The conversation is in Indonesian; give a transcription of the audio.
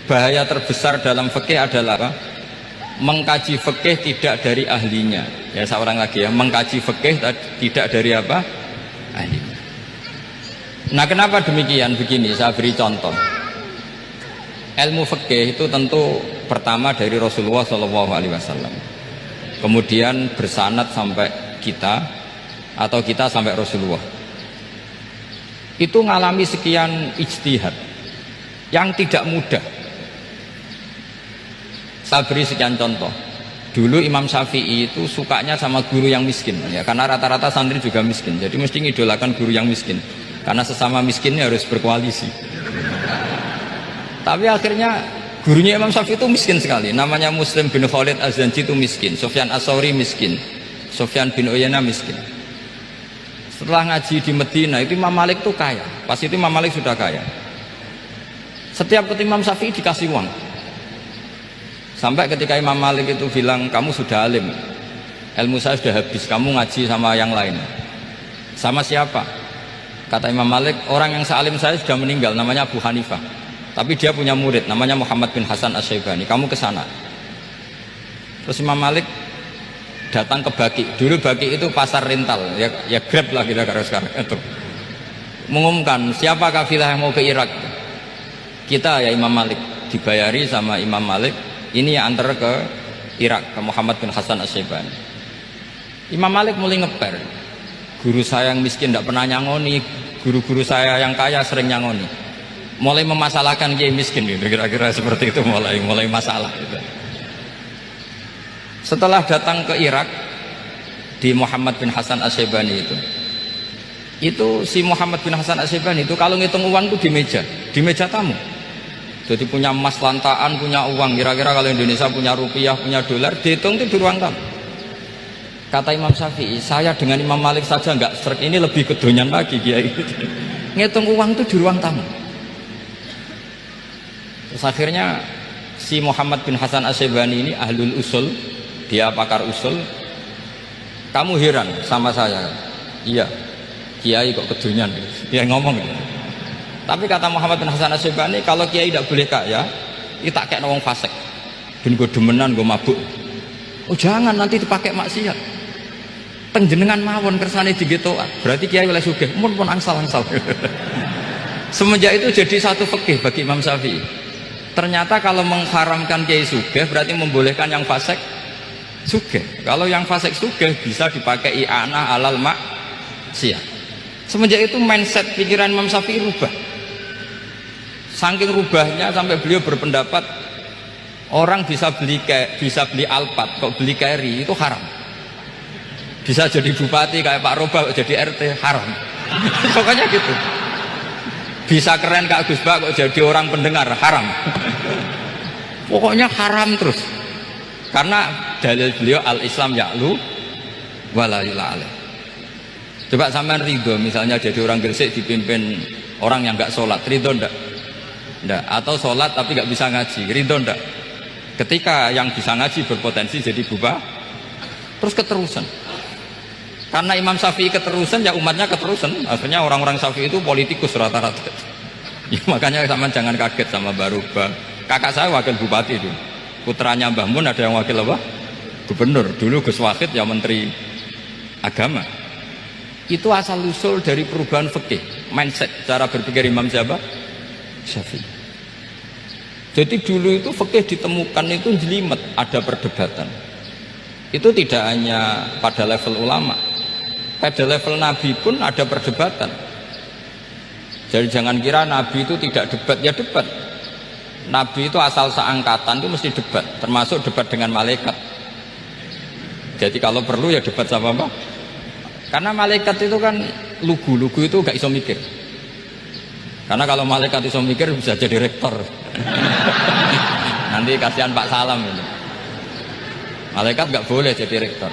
bahaya terbesar dalam fikih adalah apa? Mengkaji fikih tidak dari ahlinya. Ya, seorang lagi ya, mengkaji fikih tidak dari apa? Ahlinya. Nah, kenapa demikian? Begini, saya beri contoh. Ilmu fikih itu tentu pertama dari Rasulullah SAW. Kemudian bersanad sampai kita atau kita sampai Rasulullah. Itu ngalami sekian ijtihad yang tidak mudah. Saya beri sekian contoh. Dulu Imam Syafi'i itu sukanya sama guru yang miskin, ya, karena rata-rata santri juga miskin. Jadi mesti ngidolakan guru yang miskin, karena sesama miskinnya harus berkoalisi. Tapi akhirnya gurunya Imam Syafi'i itu miskin sekali. Namanya Muslim bin Khalid Az-Zanji itu miskin, Sufyan As-Tsauri miskin, Sufyan bin Uyainah miskin. Setelah ngaji di Medina itu Imam Malik itu kaya. Pas itu Imam Malik sudah kaya. Setiap ketemu Imam Syafi'i dikasih uang. Sampai ketika Imam Malik itu bilang, kamu sudah alim, ilmu saya sudah habis, kamu ngaji sama yang lain. Sama siapa? Kata Imam Malik, orang yang sealim saya sudah meninggal, namanya Abu Hanifah. Tapi dia punya murid, namanya Muhammad bin Hasan Asy-Syaibani, kamu ke sana. Terus Imam Malik datang ke Baki. Dulu Baki itu pasar rental, ya Grab lah kita sekarang. Itu mengumumkan, siapa kafilah yang mau ke Irak? Kita ya Imam Malik, dibayari sama Imam Malik. Ini yang antar ke Irak, ke Muhammad bin Hasan Asy-Syaibani. Imam Malik mulai ngeper. Guru saya yang miskin tidak pernah nyangoni, guru-guru saya yang kaya sering nyangoni. Mulai memasalahkan kiai miskin gitu, kira-kira seperti itu, mulai masalah gitu. Setelah datang ke Irak di Muhammad bin Hasan Asy-Syaibani itu si Muhammad bin Hasan Asy-Syaibani itu kalau ngitung uang itu di meja tamu. Jadi punya emas lantaan, punya uang. Kira-kira kalau Indonesia punya rupiah, punya dolar, dihitung itu di ruang tamu. Kata Imam Syafi'i, saya dengan Imam Malik saja nggak seret, ini lebih kedonyan lagi kiai. Ngitung uang itu di ruang tamu. Terus akhirnya si Muhammad bin Hasan Asy-Syaibani ini ahlul usul, dia pakar usul. Kamu heran sama saya? Iya, kiai kok kedonyan. Dia ngomong gitu. Tapi kata Muhammad bin Hasan Asy-Syaibani, kalau kiai tidak boleh kaya, itu tak kayak wong fasik. Ben gue demenan, gue mabuk. Oh jangan, nanti dipakai maksiat. Penjenengan mawon kersane digetokan. Berarti kiai oleh sugih, mun pun angsal-angsal. Semenjak itu jadi satu fikih bagi Imam Syafi'i. Ternyata kalau mengharamkan kiai sugih berarti membolehkan yang fasik sugih. Kalau yang fasik sugih bisa dipakai i'anah alal maksiat. Semenjak itu mindset pikiran Imam Syafi'i rubah. Saking rubahnya sampai beliau berpendapat orang bisa beli Alphard, kok beli carry itu haram. Bisa jadi bupati kayak Pak Roba, kok jadi RT haram. Pokoknya gitu. Bisa keren Kak Gus Bak, kok jadi orang pendengar haram. Pokoknya haram terus. Karena dalil beliau al-Islam ya'lu wala yula alaih. Coba sampean ridho misalnya jadi orang Gresik dipimpin orang yang nggak sholat, ridho ndak? Ndak. Atau sholat tapi nggak bisa ngaji, ridho ndak? Ketika yang bisa ngaji berpotensi jadi bubah, terus keterusan. Karena Imam Syafi'i keterusan, ya umatnya keterusan. Akhirnya orang-orang Syafi'i itu politikus rata-rata. Ya, makanya sama jangan kaget sama Baruba. Kakak saya wakil bupati itu. Putranya Mbah Mun ada yang wakil apa? Gubernur. Dulu Gus Wahid ya menteri agama. Itu asal usul dari perubahan fikih, mindset, cara berpikir Imam Syafi'i. Jadi dulu itu fikih ditemukan itu jelimet, ada perdebatan. Itu tidak hanya pada level ulama, pada level Nabi pun ada perdebatan. Jadi jangan kira Nabi itu tidak debat, ya debat. Nabi itu asal seangkatan itu mesti debat, termasuk debat dengan malaikat. Jadi kalau perlu ya debat sama apa? Karena malaikat itu kan lugu itu gak iso mikir. Karena kalau malaikat iso mikir bisa jadi rektor. Nanti kasihan Pak Salam ini. Malaikat gak boleh jadi rektor.